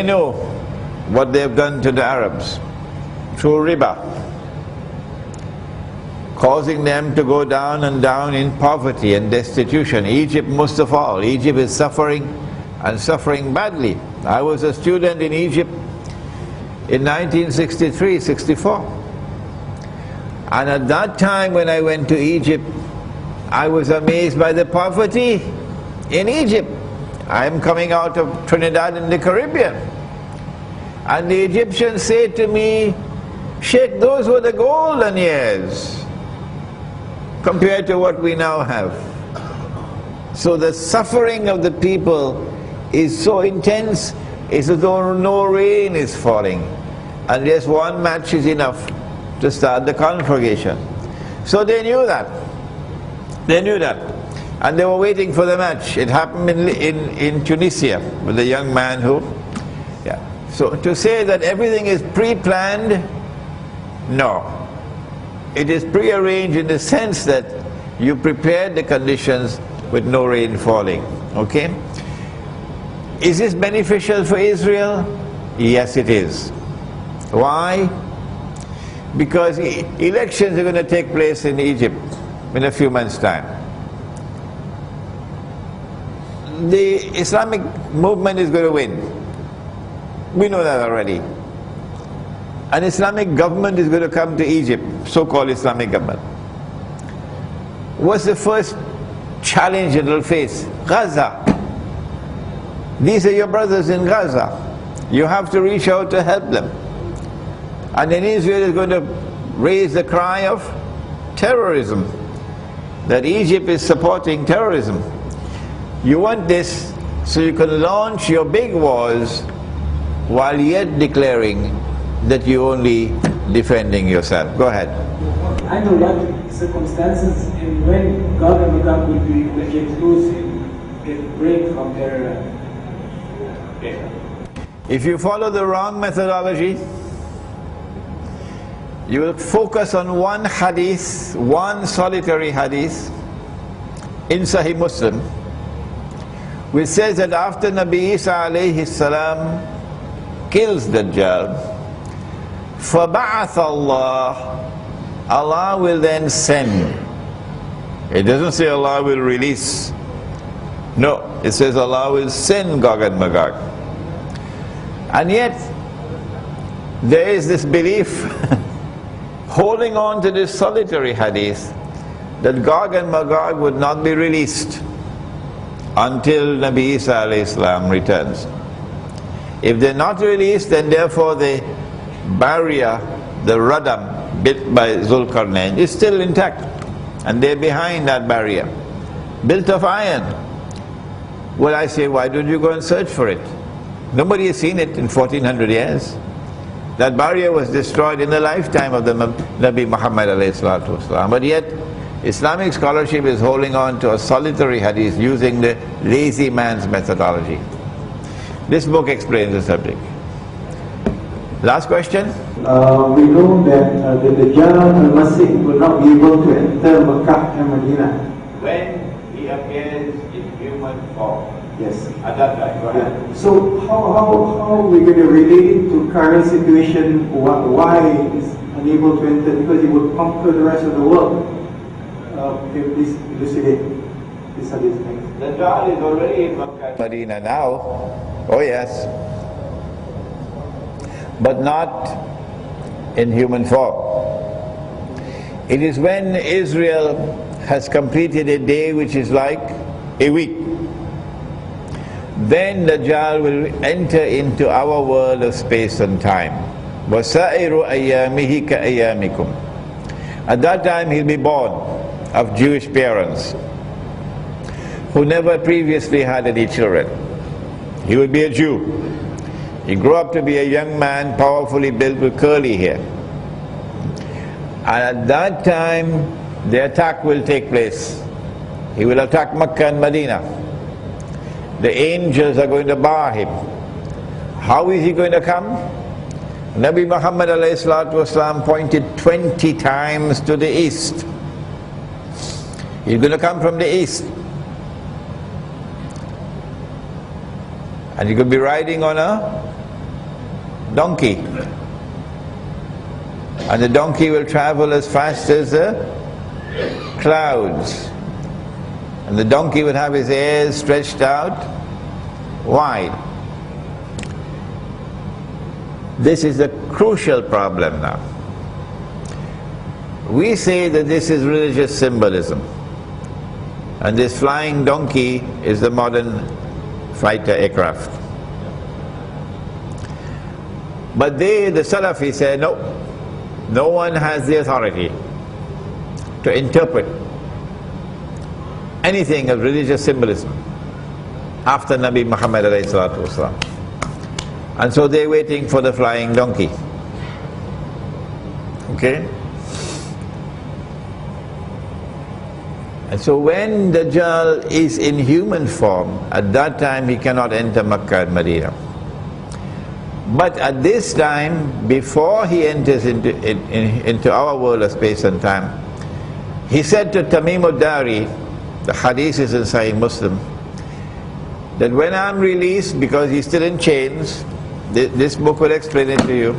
know what they've done to the Arabs through riba, causing them to go down and down in poverty and destitution. Egypt most of all. Egypt is suffering, and suffering badly. I was a student in Egypt in 1963-64, and at that time when I went to Egypt, I was amazed by the poverty in Egypt. I am coming out of Trinidad in the Caribbean, and the Egyptians say to me, "Sheikh, those were the golden years compared to what we now have." So the suffering of the people is so intense, it's as though no rain is falling, and just one match is enough to start the conflagration. So they knew that. They knew that. And they were waiting for the match. It happened in Tunisia with a young man who, So to say that everything is pre-planned, no. It is pre-arranged in the sense that you prepared the conditions with no rain falling. Okay? Is this beneficial for Israel? Yes, it is. Why? Because elections are going to take place in Egypt in a few months' time. The Islamic movement is going to win. We know that already. An Islamic government is going to come to Egypt, so-called Islamic government. What's the first challenge it will face? Gaza. These are your brothers in Gaza. You have to reach out to help them. And then Israel is going to raise the cry of terrorism, that Egypt is supporting terrorism. You want this so you can launch your big wars while yet declaring that you're only defending yourself. Go ahead. I know what circumstances and when God and God will be get loose and get break from their If you follow the wrong methodology, you will focus on one hadith, one solitary hadith in Sahih Muslim, which says that after Nabi Isa alayhi salam kills Dajjal, فَبَعَثَ اللَّهُ, Allah will then send. It doesn't say Allah will release. No, it says Allah will send Gog and Magog. And yet, there is this belief holding on to this solitary hadith that Gog and Magog would not be released until Nabi Isa alayhi salam returns. If they're not released, then therefore the barrier, the radam built by Zulkarnain is still intact, and they're behind that barrier, built of iron. Well, I say, why don't you go and search for it? Nobody has seen it in 1400 years. That barrier was destroyed in the lifetime of the Nabi Muhammad alayhi salatu wasalam. But yet, Islamic scholarship is holding on to a solitary hadith using the lazy man's methodology. This book explains the subject. Last question? We know that the Dajjal and Masih will not be able to enter Makkah and Medina. When he appears in human form. Yes. At that time, go ahead. So how are we going to relate to current situation? Why is unable to enter? Because he would conquer the rest of the world. Please elucidate this hadith. The Dajjal is already in Makkah, Medina now. Oh yes, but not in human form. It is when Israel has completed a day which is like a week, then Dajjal will enter into our world of space and time. وَسَائِرُ أَيَّامِهِ كَأَيَّامِكُمْ. At that time he'll be born of Jewish parents who never previously had any children. He would be a Jew. He grew up to be a young man, powerfully built with curly hair. And at that time, the attack will take place. He will attack Makkah and Medina. The angels are going to bar him. How is he going to come? Nabi Muhammad alayhi salatu wasalam pointed 20 times to the east. He's going to come from the east. And he could be riding on a donkey. And the donkey will travel as fast as the clouds. And the donkey would have his ears stretched out wide. This is a crucial problem now. We say that this is religious symbolism. And this flying donkey is the modern fighter aircraft. But they, the Salafi, say, no, no one has the authority to interpret anything of religious symbolism after Nabi Muhammad alayhi salatu wasalam. And so they're waiting for the flying donkey. Okay? And so when Dajjal is in human form, at that time he cannot enter Makkah and Medina. But at this time, before he enters into our world of space and time, he said to Tamim al-Dari, the hadith is in Sahih Muslim, that when I'm released, because he's still in chains, this book will explain it to you,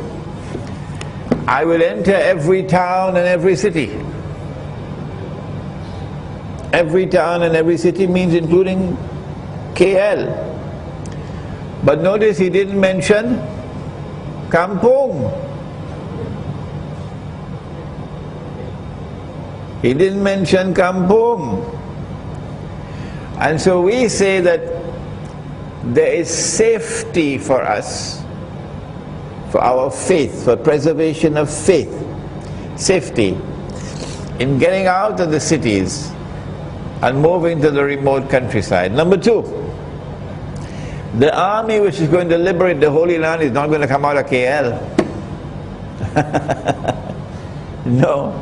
I will enter every town and every city. Every town and every city means including KL. But notice he didn't mention Kampung. He didn't mention Kampung. And so we say that there is safety for us, for our faith, for preservation of faith, safety in getting out of the cities and moving to the remote countryside. Number two, the army which is going to liberate the Holy Land is not going to come out of KL. No.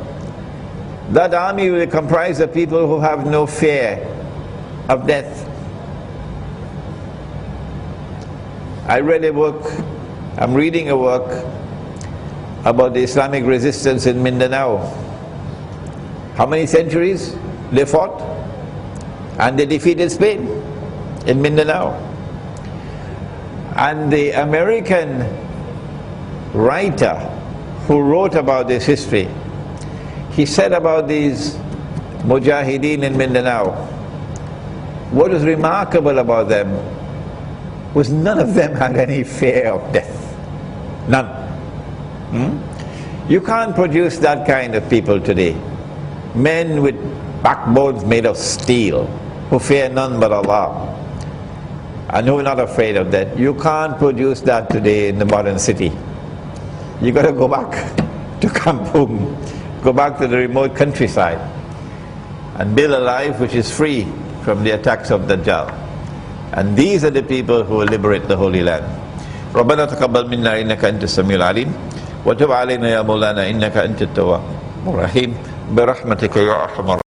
That army will comprise of people who have no fear of death. I read a work, I'm reading a work about the Islamic resistance in Mindanao. How many centuries they fought? And they defeated Spain in Mindanao. And the American writer who wrote about this history, he said about these Mujahideen in Mindanao, what was remarkable about them was none of them had any fear of death. None. You can't produce that kind of people today. Men with backbones made of steel, who fear none but Allah, and who are not afraid of death. You can't produce that today in the modern city. You got to go back to Kampung, go back to the remote countryside, and build a life which is free from the attacks of Dajjal. And these are the people who will liberate the Holy Land. ربنا تقبل منا إنك أنت السميع العليم وتب علينا يا مولانا إنك أنت التواب الرحيم برحمتك يا أرحم الراحمين.